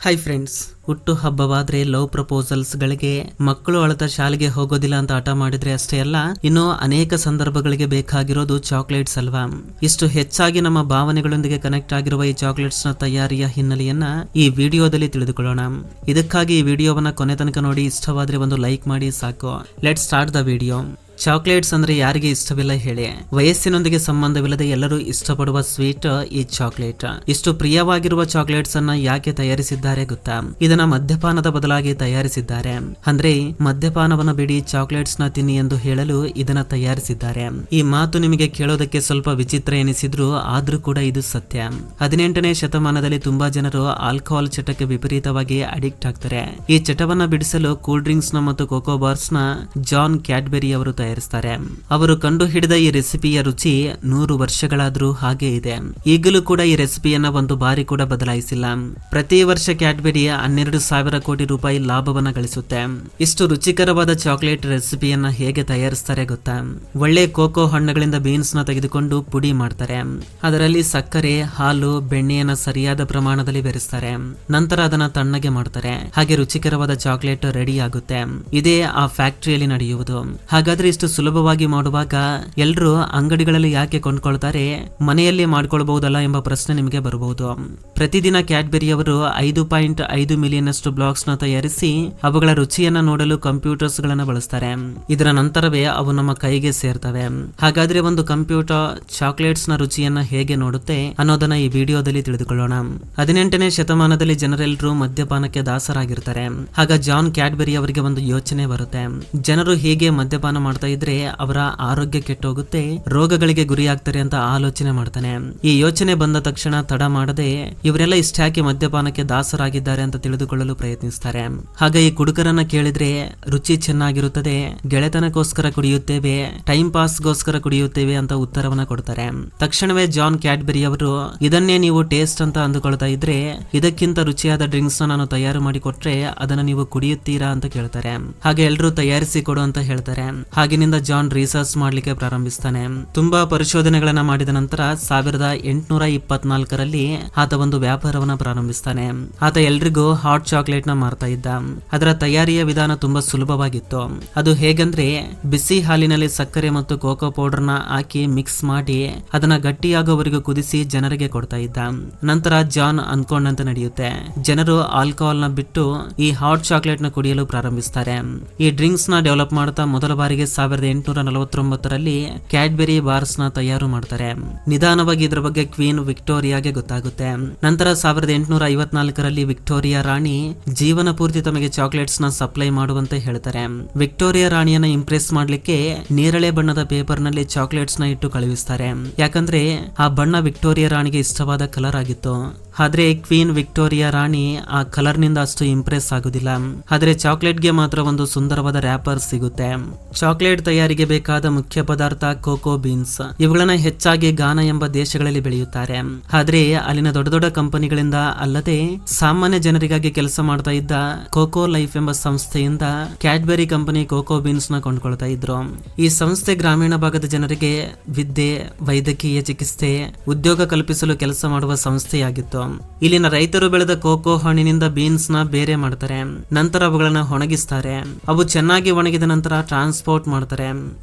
Hi friends, ಹುಟ್ಟು ಹಬ್ಬವಾದ್ರೆ love ಪ್ರಪೋಸಲ್ಸ್ಗಳಿಗೆ ಮಕ್ಕಳು ಅಳತ ಶಾಲೆಗೆ ಹೋಗೋದಿಲ್ಲ ಅಂತ ಹಠ ಮಾಡಿದ್ರೆ ಅಷ್ಟೇ ಅಲ್ಲ, ಇನ್ನು ಅನೇಕ ಸಂದರ್ಭಗಳಿಗೆ ಬೇಕಾಗಿರೋದು ಚಾಕ್ಲೇಟ್ಸ್ ಅಲ್ವಾ. ಇಷ್ಟು ಹೆಚ್ಚಾಗಿ ನಮ್ಮ ಭಾವನೆಗಳೊಂದಿಗೆ ಕನೆಕ್ಟ್ ಆಗಿರುವ ಈ ಚಾಕ್ಲೇಟ್ಸ್ ನ ತಯಾರಿಯ ಹಿನ್ನೆಲೆಯನ್ನ ಈ ವಿಡಿಯೋದಲ್ಲಿ ತಿಳಿದುಕೊಳ್ಳೋಣ. ಇದಕ್ಕಾಗಿ ಈ ವಿಡಿಯೋವನ್ನ ಕೊನೆ ತನಕ ನೋಡಿ, ಇಷ್ಟವಾದ್ರೆ ಒಂದು ಲೈಕ್ ಮಾಡಿ ಸಾಕು. Let start the video. Chocolates ಅಂದ್ರೆ ಯಾರಿಗೆ ಇಷ್ಟವಿಲ್ಲ ಹೇಳಿ. ವಯಸ್ಸಿನೊಂದಿಗೆ ಸಂಬಂಧವಿಲ್ಲದೆ ಎಲ್ಲರೂ ಇಷ್ಟಪಡುವ ಸ್ವೀಟ್ ಈ ಚಾಕ್ಲೇಟ್. ಇಷ್ಟು ಪ್ರಿಯವಾಗಿರುವ ಚಾಕ್ಲೇಟ್ಸ್ ಅನ್ನ ಯಾಕೆ ತಯಾರಿಸಿದ್ದಾರೆ ಗೊತ್ತಾ? ಇದನ್ನ ಮದ್ಯಪಾನದ ಬದಲಾಗಿ ತಯಾರಿಸಿದ್ದಾರೆ. ಅಂದ್ರೆ ಮದ್ಯಪಾನವನ್ನ ಬಿಡಿ, ಚಾಕ್ಲೇಟ್ಸ್ ನ ತಿನ್ನಿ ಎಂದು ಹೇಳಲು ಇದನ್ನ ತಯಾರಿಸಿದ್ದಾರೆ. ಈ ಮಾತು ನಿಮಗೆ ಕೇಳೋದಕ್ಕೆ ಸ್ವಲ್ಪ ವಿಚಿತ್ರ ಎನಿಸಿದ್ರು ಆದ್ರೂ ಕೂಡ ಇದು ಸತ್ಯ. 18ನೇ ಶತಮಾನದಲ್ಲಿ ತುಂಬಾ ಜನರು ಆಲ್ಕೋಹಾಲ್ ಚಟಕ್ಕೆ ವಿಪರೀತವಾಗಿ ಅಡಿಕ್ಟ್ ಆಗ್ತಾರೆ. ಈ ಚಟವನ್ನ ಬಿಡಿಸಲು ಕೂಲ್ ಡ್ರಿಂಕ್ಸ್ ನ ಮತ್ತು ಕೋಕೋ ಬಾರ್ಸ್ ನ ಜಾನ್ ಕ್ಯಾಡ್ಬೆರಿ ಅವರು ತಯಾರಿಸ್ತಾರೆ. ಅವರು ಕಂಡು ಹಿಡಿದ ಈ ರೆಸಿಪಿಯ ರುಚಿ 100 ವರ್ಷಗಳಾದ್ರೂ ಹಾಗೆ ಇದೆ. ಈಗಲೂ ಕೂಡ ಈ ರೆಸಿಪಿಯನ್ನ ಒಂದು ಬಾರಿ ಕೂಡ ಬದಲಾಯಿಸಿಲ್ಲ. ಪ್ರತಿ ವರ್ಷ ಕ್ಯಾಡ್ಬೆರಿ 12,000 ಕೋಟಿ ರೂಪಾಯಿ ಲಾಭವನ್ನ ಗಳಿಸುತ್ತೆ. ಇಷ್ಟು ರುಚಿಕರವಾದ ಚಾಕ್ಲೇಟ್ ರೆಸಿಪಿಯನ್ನ ಹೇಗೆ ತಯಾರಿಸ್ತಾರೆ ಗೊತ್ತಾ? ಒಳ್ಳೆ ಕೋಕೋ ಹಣ್ಣುಗಳಿಂದ ಬೀನ್ಸ್ ನ ತೆಗೆದುಕೊಂಡು ಪುಡಿ ಮಾಡ್ತಾರೆ. ಅದರಲ್ಲಿ ಸಕ್ಕರೆ, ಹಾಲು, ಬೆಣ್ಣೆಯನ್ನ ಸರಿಯಾದ ಪ್ರಮಾಣದಲ್ಲಿ ಬೆರೆಸ್ತಾರೆ. ನಂತರ ಅದನ್ನ ತಣ್ಣಗೆ ಮಾಡ್ತಾರೆ. ಹಾಗೆ ರುಚಿಕರವಾದ ಚಾಕ್ಲೇಟ್ ರೆಡಿ ಆಗುತ್ತೆ. ಇದೇ ಆ ಫ್ಯಾಕ್ಟರಿಯಲ್ಲಿ ನಡೆಯುವುದು. ಹಾಗಾದ್ರೆ ಇಷ್ಟು ಸುಲಭವಾಗಿ ಮಾಡುವಾಗ ಎಲ್ಲರೂ ಅಂಗಡಿಗಳಲ್ಲಿ ಯಾಕೆ ಕೊಂಡ್ಕೊಳ್ತಾರೆ? ಮನೆಯಲ್ಲಿ ಮಾಡ್ಕೊಳ್ಬಹುದಲ್ಲ ಎಂಬ ಪ್ರಶ್ನೆ ನಿಮಗೆ ಬರಬಹುದು. ಪ್ರತಿದಿನ ಕ್ಯಾಡ್ಬೆರಿ ಅವರು 5.5 ಮಿಲಿಯನ್ ಅಷ್ಟು ಬ್ಲಾಕ್ಸ್ ನ ತಯಾರಿಸಿ ಅವುಗಳ ರುಚಿಯನ್ನ ನೋಡಲು ಕಂಪ್ಯೂಟರ್ಸ್ ಗಳನ್ನ ಬಳಸ್ತಾರೆ. ಇದರ ನಂತರವೇ ಅವು ನಮ್ಮ ಕೈಗೆ ಸೇರ್ತವೆ. ಹಾಗಾದ್ರೆ ಒಂದು ಕಂಪ್ಯೂಟರ್ ಚಾಕ್ಲೇಟ್ಸ್ ನ ರುಚಿಯನ್ನ ಹೇಗೆ ನೋಡುತ್ತೆ ಅನ್ನೋದನ್ನ ಈ ವಿಡಿಯೋದಲ್ಲಿ ತಿಳಿದುಕೊಳ್ಳೋಣ. 18ನೇ ಶತಮಾನದಲ್ಲಿ ಜನರೆಲ್ಲರೂ ಮದ್ಯಪಾನಕ್ಕೆ ದಾಸರಾಗಿರ್ತಾರೆ. ಆಗ ಜಾನ್ ಕ್ಯಾಡ್ಬೆರಿ ಅವರಿಗೆ ಒಂದು ಯೋಚನೆ ಬರುತ್ತೆ. ಜನರು ಹೀಗೆ ಮದ್ಯಪಾನ ಮಾಡ್ತಾ ಇದ್ರೆ ಅವರ ಆರೋಗ್ಯ ಕೆಟ್ಟೋಗುತ್ತೆ, ರೋಗಗಳಿಗೆ ಗುರಿಯಾಗ್ತಾರೆ ಅಂತ ಆಲೋಚನೆ ಮಾಡ್ತಾನೆ. ಈ ಯೋಚನೆ ಬಂದ ತಕ್ಷಣ ತಡ ಮಾಡದೆ ಇವರೆಲ್ಲ ಇಷ್ಟ್ಯಾಕೆ ಮದ್ಯಪಾನಕ್ಕೆ ದಾಸರಾಗಿದ್ದಾರೆ ಅಂತ ತಿಳಿದುಕೊಳ್ಳಲು ಪ್ರಯತ್ನಿಸ್ತಾರೆ. ಹಾಗ ಈ ಕುಡುಕರನ್ನ ಕೇಳಿದ್ರೆ ರುಚಿ ಚೆನ್ನಾಗಿರುತ್ತದೆ, ಗೆಳೆತನಕ್ಕೋಸ್ಕರ ಕುಡಿಯುತ್ತೇವೆ, ಟೈಮ್ ಪಾಸ್ ಗೋಸ್ಕರ ಕುಡಿಯುತ್ತೇವೆ ಅಂತ ಉತ್ತರವನ್ನ ಕೊಡ್ತಾರೆ. ತಕ್ಷಣವೇ ಜಾನ್ ಕ್ಯಾಡ್ಬೆರಿ ಅವರು, ಇದನ್ನೇ ನೀವು ಟೇಸ್ಟ್ ಅಂತ ಅಂದುಕೊಳ್ತಾ ಇದ್ರೆ ಇದಕ್ಕಿಂತ ರುಚಿಯಾದ ಡ್ರಿಂಕ್ಸ್ ನಾನು ತಯಾರು ಮಾಡಿ ಕೊಟ್ರೆ ಅದನ್ನ ನೀವು ಕುಡಿಯುತ್ತೀರಾ ಅಂತ ಕೇಳ್ತಾರೆ. ಹಾಗೆ ಎಲ್ಲರೂ ತಯಾರಿಸಿ ಕೊಡು ಅಂತ ಹೇಳ್ತಾರೆ. ಹಾಗಿನಿಂದ ಜಾನ್ ರಿಸರ್ಚ್ ಮಾಡ್ಲಿಕ್ಕೆ ಪ್ರಾರಂಭಿಸ್ತಾನೆ. ತುಂಬಾ ಪರಿಶೋಧನೆಗಳನ್ನ ಮಾಡಿದ ನಂತರ 1824ರಲ್ಲಿ ಆತ ಒಂದು ವ್ಯಾಪಾರವನ್ನ ಪ್ರಾರಂಭಿಸ್ತಾನೆ. ಆತ ಎಲ್ರಿಗೂ ಹಾಟ್ ಚಾಕ್ಲೇಟ್ ನ ಮಾರ್ತಾ ಇದ್ದ. ಅದರ ತಯಾರಿಯ ವಿಧಾನ ತುಂಬಾ ಸುಲಭವಾಗಿತ್ತು. ಅದು ಹೇಗಂದ್ರೆ, ಬಿಸಿ ಹಾಲಿನಲ್ಲಿ ಸಕ್ಕರೆ ಮತ್ತು ಕೋಕೋ ಪೌಡರ್ ನ ಹಾಕಿ ಮಿಕ್ಸ್ ಮಾಡಿ ಅದನ್ನ ಗಟ್ಟಿಯಾಗೋವರೆಗೂ ಕುದಿಸಿ ಜನರಿಗೆ ಕೊಡ್ತಾ ಇದ್ದ. ನಂತರ ಜಾನ್ ಅನ್ಕೊಂಡಂತೆ ನಡೆಯುತ್ತೆ. ಜನರು ಆಲ್ಕೋಹಾಲ್ ನ ಬಿಟ್ಟು ಈ ಹಾಟ್ ಚಾಕ್ಲೇಟ್ ನ ಕುಡಿಯಲು ಪ್ರಾರಂಭಿಸ್ತಾರೆ. ಈ ಡ್ರಿಂಕ್ಸ್ ನ ಡೆವಲಪ್ ಮಾಡ್ತಾ ಮೊದಲ ಬಾರಿಗೆ 1849ರಲ್ಲಿ ಕ್ಯಾಡ್ಬೆರಿ ಬಾರ್ಸ್ ನ ತಯಾರು ಮಾಡ್ತಾರೆ. ನಿಧಾನವಾಗಿ ಇದರ ಬಗ್ಗೆ ಕ್ವೀನ್ ವಿಕ್ಟೋರಿಯಾಗೆ ಗೊತ್ತಾಗುತ್ತೆ. ನಂತರ 1854ರಲ್ಲಿ ವಿಕ್ಟೋರಿಯಾ ರಾಣಿ ಜೀವನ ಪೂರ್ತಿ ತಮಗೆ ಚಾಕ್ಲೇಟ್ಸ್ ನ ಸಪ್ಲೈ ಮಾಡುವಂತೆ ಹೇಳ್ತಾರೆ. ವಿಕ್ಟೋರಿಯಾ ರಾಣಿಯನ್ನ ಇಂಪ್ರೆಸ್ ಮಾಡ್ಲಿಕ್ಕೆ ನೇರಳೆ ಬಣ್ಣದ ಪೇಪರ್ ನಲ್ಲಿ ಚಾಕ್ಲೇಟ್ಸ್ ನ ಇಟ್ಟು ಕಳುಹಿಸ್ತಾರೆ. ಯಾಕಂದ್ರೆ ಆ ಬಣ್ಣ ವಿಕ್ಟೋರಿಯಾ ರಾಣಿಗೆ ಇಷ್ಟವಾದ ಕಲರ್ ಆಗಿತ್ತು. ಆದ್ರೆ ಕ್ವೀನ್ ವಿಕ್ಟೋರಿಯಾ ರಾಣಿ ಆ ಕಲರ್ ನಿಂದ ಅಷ್ಟು ಇಂಪ್ರೆಸ್ ಆಗುದಿಲ್ಲ. ಆದ್ರೆ ಚಾಕ್ಲೇಟ್ ಗೆ ಮಾತ್ರ ಒಂದು ಸುಂದರವಾದ ರ್ಯಾಪರ್ ಸಿಗುತ್ತೆ. ಚಾಕ್ಲೇಟ್ ತಯಾರಿಗೆ ಬೇಕಾದ ಮುಖ್ಯ ಪದಾರ್ಥ ಕೋಕೋ ಬೀನ್ಸ್. ಇವುಗಳನ್ನ ಹೆಚ್ಚಾಗಿ ಗಾನಾ ಎಂಬ ದೇಶಗಳಲ್ಲಿ ಬೆಳೆಯುತ್ತಾರೆ. ಆದ್ರೆ ಅಲ್ಲಿನ ದೊಡ್ಡ ದೊಡ್ಡ ಕಂಪನಿಗಳಿಂದ ಅಲ್ಲದೆ ಸಾಮಾನ್ಯ ಜನರಿಗಾಗಿ ಕೆಲಸ ಮಾಡ್ತಾ ಇದ್ದ ಕೋಕೋ ಲೈಫ್ ಎಂಬ ಸಂಸ್ಥೆಯಿಂದ ಕ್ಯಾಡ್ಬೆರಿ ಕಂಪನಿ ಕೋಕೋ ಬೀನ್ಸ್ ನ ಕೊಂಡ್ಕೊಳ್ತಾ ಇದ್ರು. ಈ ಸಂಸ್ಥೆ ಗ್ರಾಮೀಣ ಭಾಗದ ಜನರಿಗೆ ವಿದ್ಯೆ, ವೈದ್ಯಕೀಯ ಚಿಕಿತ್ಸೆ, ಉದ್ಯೋಗ ಕಲ್ಪಿಸಲು ಕೆಲಸ ಮಾಡುವ ಸಂಸ್ಥೆಯಾಗಿತ್ತು. ಇಲ್ಲಿನ ರೈತರು ಬೆಳೆದ ಕೋಕೋ ಹಣ್ಣಿನಿಂದ ಬೀನ್ಸ್ ನ ಬೇರೆ ಮಾಡ್ತಾರೆ. ನಂತರ ಅವುಗಳನ್ನ ಒಣಗಿಸ್ತಾರೆ. ಅವು ಚೆನ್ನಾಗಿ ಒಣಗಿದ ನಂತರ ಟ್ರಾನ್ಸ್ಪೋರ್ಟ್ ಮಾಡ್ತಾರೆ.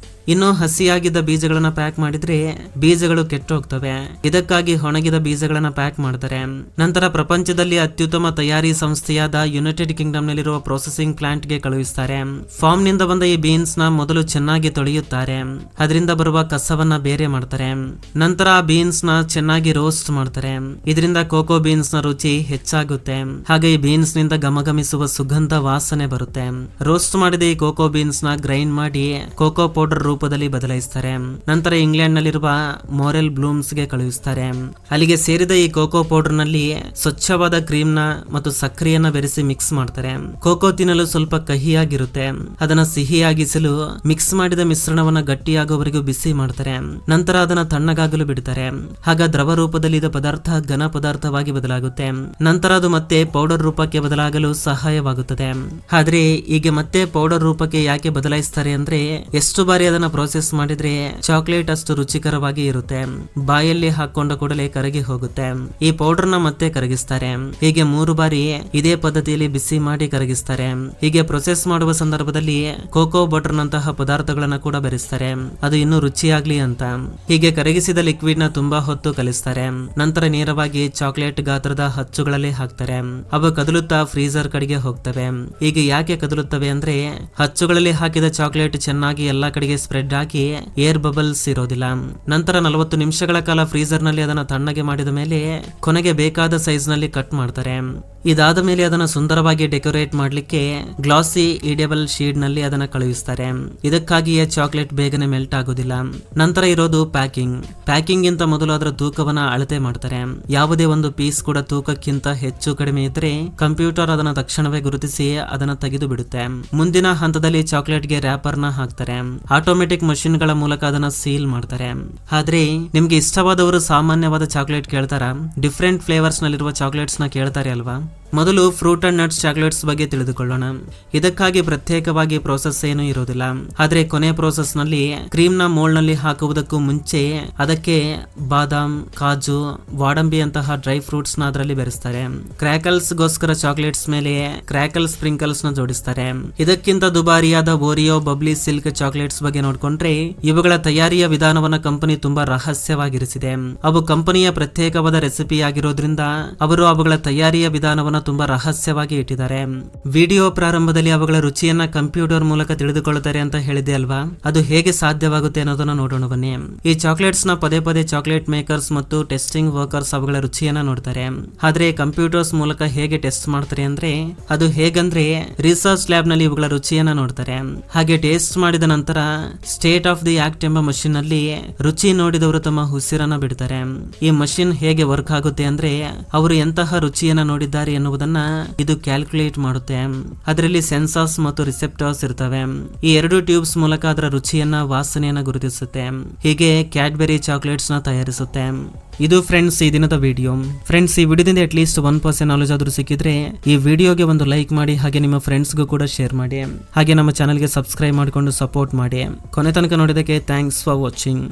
ಇನ್ನು ಹಸಿಯಾಗಿದ್ದ ಬೀಜಗಳನ್ನ ಪ್ಯಾಕ್ ಮಾಡಿದ್ರೆ ಬೀಜಗಳು ಕೆಟ್ಟು ಹೋಗ್ತವೆ. ಇದಕ್ಕಾಗಿ ಒಣಗಿದ ಬೀಜಗಳನ್ನ ಪ್ಯಾಕ್ ಮಾಡ್ತಾರೆ. ನಂತರ ಪ್ರಪಂಚದಲ್ಲಿ ಅತ್ಯುತ್ತಮ ತಯಾರಿ ಸಂಸ್ಥೆಯಾದ ಯುನೈಟೆಡ್ ಕಿಂಗ್ಡಮ್ ನಲ್ಲಿರುವ ಪ್ರೊಸೆಸಿಂಗ್ ಪ್ಲಾಂಟ್ ಗೆ ಕಳುಹಿಸ್ತಾರೆ. ಫಾರ್ಮ್ ನಿಂದ ಬಂದ ಈ ಬೀನ್ಸ್ ನ ಮೊದಲು ಚೆನ್ನಾಗಿ ತೊಳೆಯುತ್ತಾರೆ. ಅದರಿಂದ ಬರುವ ಕಸವನ್ನ ಬೇರೆ ಮಾಡ್ತಾರೆ. ನಂತರ ಆ ಬೀನ್ಸ್ ನ ಚೆನ್ನಾಗಿ ರೋಸ್ಟ್ ಮಾಡ್ತಾರೆ. ಇದರಿಂದ ಕೋಕೋ ಬೀನ್ಸ್ ನ ರುಚಿ ಹೆಚ್ಚಾಗುತ್ತೆ. ಹಾಗೆ ಈ ಬೀನ್ಸ್ ನಿಂದ ಗಮಗಮಿಸುವ ಸುಗಂಧ ವಾಸನೆ ಬರುತ್ತೆ. ರೋಸ್ಟ್ ಮಾಡಿದ ಈ ಕೋಕೋ ಬೀನ್ಸ್ ನ ಗ್ರೈಂಡ್ ಮಾಡಿ ಕೋಕೋ ಪೌಡರ್ ರೂಪದಲ್ಲಿ ಬದಲಾಯಿಸ್ತಾರೆ. ನಂತರ ಇಂಗ್ಲೆಂಡ್ ನಲ್ಲಿರುವ ಮೋರೆಲ್ ಬ್ಲೂಮ್ಸ್ ಗೆ ಕಳುಹಿಸ್ತಾರೆ. ಅಲ್ಲಿಗೆ ಸೇರಿದ ಈ ಕೋಕೋ ಪೌಡರ್ ನಲ್ಲಿ ಸ್ವಚ್ಛವಾದ ಕ್ರೀಮ್ ನ ಮತ್ತು ಸಕ್ಕರೆಯನ್ನ ಬೆರೆಸಿ ಮಿಕ್ಸ್ ಮಾಡ್ತಾರೆ. ಕೋಕೋ ತಿನ್ನಲು ಸ್ವಲ್ಪ ಕಹಿಯಾಗಿರುತ್ತೆ. ಅದನ್ನ ಸಿಹಿಯಾಗಿಸಲು ಮಿಕ್ಸ್ ಮಾಡಿದ ಮಿಶ್ರಣವನ್ನ ಗಟ್ಟಿಯಾಗುವವರೆಗೂ ಬಿಸಿ ಮಾಡ್ತಾರೆ. ನಂತರ ಅದನ್ನ ತಣ್ಣಗಾಗಲು ಬಿಡ್ತಾರೆ. ಆಗ ದ್ರವ ರೂಪದಲ್ಲಿ ಇದ್ದ ಪದಾರ್ಥ ಘನ ಪದಾರ್ಥವಾಗಿ ವೇಗವಾಗಿ ಬದಲಾಗುತ್ತೆ. ನಂತರ ಅದು ಮತ್ತೆ ಪೌಡರ್ ರೂಪಕ್ಕೆ ಬದಲಾಗಲು ಸಹಾಯವಾಗುತ್ತದೆ. ಆದ್ರೆ ಈಗ ಮತ್ತೆ ಪೌಡರ್ ರೂಪಕ್ಕೆ ಯಾಕೆ ಬದಲಾಯಿಸ್ತಾರೆ ಅಂದ್ರೆ ಎಷ್ಟು ಬಾರಿ ಅದನ್ನ ಪ್ರೋಸೆಸ್ ಮಾಡಿದ್ರೆ ಚಾಕ್ಲೇಟ್ ಅಷ್ಟು ರುಚಿಕರವಾಗಿ ಇರುತ್ತೆ, ಬಾಯಲ್ಲಿ ಹಾಕೊಂಡ ಕೂಡಲೇ ಕರಗಿ ಹೋಗುತ್ತೆ. ಈ ಪೌಡರ್ ನ ಮತ್ತೆ ಕರಗಿಸ್ತಾರೆ. ಹೀಗೆ 3 ಬಾರಿ ಇದೇ ಪದ್ಧತಿಯಲ್ಲಿ ಬಿಸಿ ಮಾಡಿ ಕರಗಿಸ್ತಾರೆ. ಹೀಗೆ ಪ್ರೊಸೆಸ್ ಮಾಡುವ ಸಂದರ್ಭದಲ್ಲಿ ಕೋಕೋ ಬಟರ್ ನಂತಹ ಪದಾರ್ಥಗಳನ್ನ ಕೂಡ ಬೆರೆಸ್ತಾರೆ, ಅದು ಇನ್ನೂ ರುಚಿಯಾಗ್ಲಿ ಅಂತ. ಹೀಗೆ ಕರಗಿಸಿದ ಲಿಕ್ವಿಡ್ ನ ತುಂಬಾ ಹೊತ್ತು ಕಲಿಸ್ತಾರೆ. ನಂತರ ನೇರವಾಗಿ ಚಾಕ್ಲೇಟ್ ಗಾತ್ರದ ಹಚ್ಚುಗಳಲ್ಲಿ ಹಾಕ್ತಾರೆ. ಅವು ಕದಲುತ್ತಾ ಫ್ರೀಜರ್ ಕಡೆಗೆ ಹೋಗ್ತವೆ. ಈಗ ಯಾಕೆ ಕದಲುತ್ತವೆ ಅಂದ್ರೆ ಹಚ್ಚುಗಳಲ್ಲಿ ಹಾಕಿದ ಚಾಕ್ಲೇಟ್ ಚೆನ್ನಾಗಿ ಎಲ್ಲಾ ಕಡೆಗೆ ಸ್ಪ್ರೆಡ್ ಆಗಿ ಏರ್ ಬಬಲ್ಸ್ ಇರೋದಿಲ್ಲ. ನಂತರ 40 ನಿಮಿಷಗಳ ಕಾಲ ಫ್ರೀಜರ್ ನಲ್ಲಿ ಅದನ್ನ ತಣ್ಣಗೆ ಮಾಡಿದ ಮೇಲೆ ಕೊನೆಗೆ ಬೇಕಾದ ಸೈಜ್ ನಲ್ಲಿ ಕಟ್ ಮಾಡ್ತಾರೆ. ಇದಾದ ಮೇಲೆ ಅದನ್ನ ಸುಂದರವಾಗಿ ಡೆಕೋರೇಟ್ ಮಾಡ್ಲಿಕ್ಕೆ ಗ್ಲಾಸಿ ಈಡೇಬಲ್ ಶೀಟ್ ನಲ್ಲಿ ಅದನ್ನ ಕಳುಹಿಸ್ತಾರೆ. ಇದಕ್ಕಾಗಿಯೇ ಚಾಕ್ಲೇಟ್ ಬೇಗನೆ ಮೆಲ್ಟ್ ಆಗೋದಿಲ್ಲ. ನಂತರ ಇರೋದು ಪ್ಯಾಕಿಂಗ್ ಗಿಂತ ಮೊದಲು ಅದರ ತೂಕವನ್ನ ಅಳತೆ ಮಾಡ್ತಾರೆ. ಯಾವುದೇ ಒಂದು ಪೀಸ್ ಕೂಡ ತೂಕಕ್ಕಿಂತ ಹೆಚ್ಚು ಕಡಿಮೆ ಇದ್ರೆ ಕಂಪ್ಯೂಟರ್ ಅದನ್ನ ತಕ್ಷಣವೇ ಗುರುತಿಸಿ ಅದನ್ನ ತೆಗೆದು ಬಿಡುತ್ತೆ. ಮುಂದಿನ ಹಂತದಲ್ಲಿ ಚಾಕ್ಲೇಟ್ ಗೆ ರ್ಯಾಪರ್ ನ ಹಾಕ್ತಾರೆ. ಆಟೋಮೆಟಿಕ್ ಮಷಿನ್ ಗಳ ಮೂಲಕ ಅದನ್ನ ಸೀಲ್ ಮಾಡ್ತಾರೆ. ಆದ್ರೆ ನಿಮ್ಗೆ ಇಷ್ಟವಾದವರು ಸಾಮಾನ್ಯವಾದ ಚಾಕ್ಲೇಟ್ ಕೇಳ್ತಾರ, ಡಿಫ್ರೆಂಟ್ ಫ್ಲೇವರ್ಸ್ ನಲ್ಲಿರುವ ಚಾಕ್ಲೇಟ್ಸ್ ನ ಕೇಳ್ತಾರೆ ಅಲ್ವಾ? ಮೊದಲು ಫ್ರೂಟ್ ಅಂಡ್ ನಟ್ಸ್ ಚಾಕ್ಲೇಟ್ಸ್ ಬಗ್ಗೆ ತಿಳಿದುಕೊಳ್ಳೋಣ. ಇದಕ್ಕಾಗಿ ಪ್ರತ್ಯೇಕವಾಗಿ ಪ್ರೋಸೆಸ್ ಏನು ಇರೋದಿಲ್ಲ. ಆದ್ರೆ ಕೊನೆ ಪ್ರೋಸೆಸ್ ನಲ್ಲಿ ಕ್ರೀಮ್ ನ ಮೋಲ್ಡ್ ನಲ್ಲಿ ಹಾಕುವುದಕ್ಕೂ ಮುಂಚೆ ಅದಕ್ಕೆ ಬಾದಾಮ್, ಕಾಜು, ವಾಡಂಬಿ ಅಂತಹ ಡ್ರೈ ಫ್ರೂಟ್ಸ್ ನ ಅದರಲ್ಲಿ ಬೆರೆಸ್ತಾರೆ. ಕ್ರ್ಯಾಕಲ್ಸ್ ಗೋಸ್ಕರ ಚಾಕ್ಲೇಟ್ಸ್ ಮೇಲೆ ಕ್ರ್ಯಾಕಲ್ ಸ್ಪ್ರಿಂಕಲ್ಸ್ ನ ಜೋಡಿಸ್ತಾರೆ. ಇದಕ್ಕಿಂತ ದುಬಾರಿಯಾದ ಓರಿಯೋ, ಬಬ್ಲಿ, ಸಿಲ್ಕ್ ಚಾಕ್ಲೇಟ್ಸ್ ಬಗ್ಗೆ ನೋಡ್ಕೊಂಡ್ರೆ ಇವುಗಳ ತಯಾರಿಯ ವಿಧಾನವನ್ನ ಕಂಪನಿ ತುಂಬಾ ರಹಸ್ಯವಾಗಿರಿಸಿದೆ. ಅವು ಕಂಪನಿಯ ಪ್ರತ್ಯೇಕವಾದ ರೆಸಿಪಿ ಆಗಿರೋದ್ರಿಂದ ಅವರು ಅವುಗಳ ತಯಾರಿಯ ವಿಧಾನವನ್ನ ತುಂಬಾ ರಹಸ್ಯವಾಗಿ ಇಟ್ಟಿದ್ದಾರೆ. ವಿಡಿಯೋ ಪ್ರಾರಂಭದಲ್ಲಿ ಅವುಗಳ ರುಚಿಯನ್ನ ಕಂಪ್ಯೂಟರ್ ಮೂಲಕ ತಿಳಿದುಕೊಳ್ಳುತ್ತಾರೆ ಅಂತ ಹೇಳಿದೆ ಅಲ್ವಾ? ಅದು ಹೇಗೆ ಸಾಧ್ಯವಾಗುತ್ತೆ ಅನ್ನೋದನ್ನ ನೋಡೋಣ ಬನ್ನಿ. ಈ ಚಾಕ್ಲೇಟ್ಸ್ ನ ಪದೇ ಪದೇ ಚಾಕ್ಲೇಟ್ ಮೇಕರ್ಸ್ ಮತ್ತು ಟೆಸ್ಟಿಂಗ್ ವರ್ಕರ್ಸ್ ಅವುಗಳ ರುಚಿಯನ್ನ ನೋಡ್ತಾರೆ. ಆದ್ರೆ ಕಂಪ್ಯೂಟರ್ಸ್ ಮೂಲಕ ಹೇಗೆ ಟೆಸ್ಟ್ ಮಾಡ್ತಾರೆ ಅಂದ್ರೆ ಅದು ಹೇಗಂದ್ರೆ ರಿಸರ್ಚ್ ಲ್ಯಾಬ್ ನಲ್ಲಿ ಇವುಗಳ ರುಚಿಯನ್ನ ನೋಡ್ತಾರೆ. ಹಾಗೆ ಟೇಸ್ಟ್ ಮಾಡಿದ ನಂತರ ಸ್ಟೇಟ್ ಆಫ್ ದಿ ಆಕ್ಟ್ ಎಂಬ ಮಷಿನ್ ನಲ್ಲಿ ರುಚಿ ನೋಡಿದವರು ತಮ್ಮ ಉಸಿರನ್ನ ಬಿಡ್ತಾರೆ. ಈ ಮಷಿನ್ ಹೇಗೆ ವರ್ಕ್ ಆಗುತ್ತೆ ಅಂದ್ರೆ ಅವರು ಎಂತಹ ರುಚಿಯನ್ನ ನೋಡಿದ್ದಾರೆ ಎನ್ನುವುದನ್ನ ಇದು ಕ್ಯಾಲ್ಕುಲೇಟ್ ಮಾಡುತ್ತೆ. ಅದರಲ್ಲಿ ಸೆನ್ಸಾರ್ಸ್ ಮತ್ತು ರಿಸೆಪ್ಟರ್ಸ್ ಇರ್ತವೆ. ಈ 2 ಟ್ಯೂಬ್ಸ್ ಮೂಲಕ ಅದರ ರುಚಿಯನ್ನ, ವಾಸನೆಯನ್ನ ಗುರುತಿಸುತ್ತೆ. ಹೀಗೆ ಕ್ಯಾಡ್ಬೆರಿ ಚಾಕ್ಲೇಟ್ಸ್ ನ ತಯಾರಿಸುತ್ತೆ. ಇದು ಫ್ರೆಂಡ್ಸ್ ಈ ದಿನದ ವಿಡಿಯೋ. ಫ್ರೆಂಡ್ಸ್, ಈ ವಿಡಿಯೋದಿಂದ ಅಟ್ಲೀಸ್ಟ್ 1% ನಾಲೆಜ್ ಆದ್ರೂ ಸಿಕ್ಕಿದ್ರೆ ಈ ವಿಡಿಯೋಗೆ ಒಂದು ಲೈಕ್ ಮಾಡಿ, ಹಾಗೆ ನಿಮ್ಮ ಫ್ರೆಂಡ್ಸ್ಗೂ ಕೂಡ ಶೇರ್ ಮಾಡಿ, ಹಾಗೆ ನಮ್ಮ ಚಾನಲ್ಗೆ ಸಬ್ಸ್ಕ್ರೈಬ್ ಮಾಡಿಕೊಂಡು ಸಪೋರ್ಟ್ ಮಾಡಿ. ಕೊನೆ ತನಕ ನೋಡಿದಕ್ಕೆ ಥ್ಯಾಂಕ್ಸ್ ಫಾರ್ ವಾಚಿಂಗ್.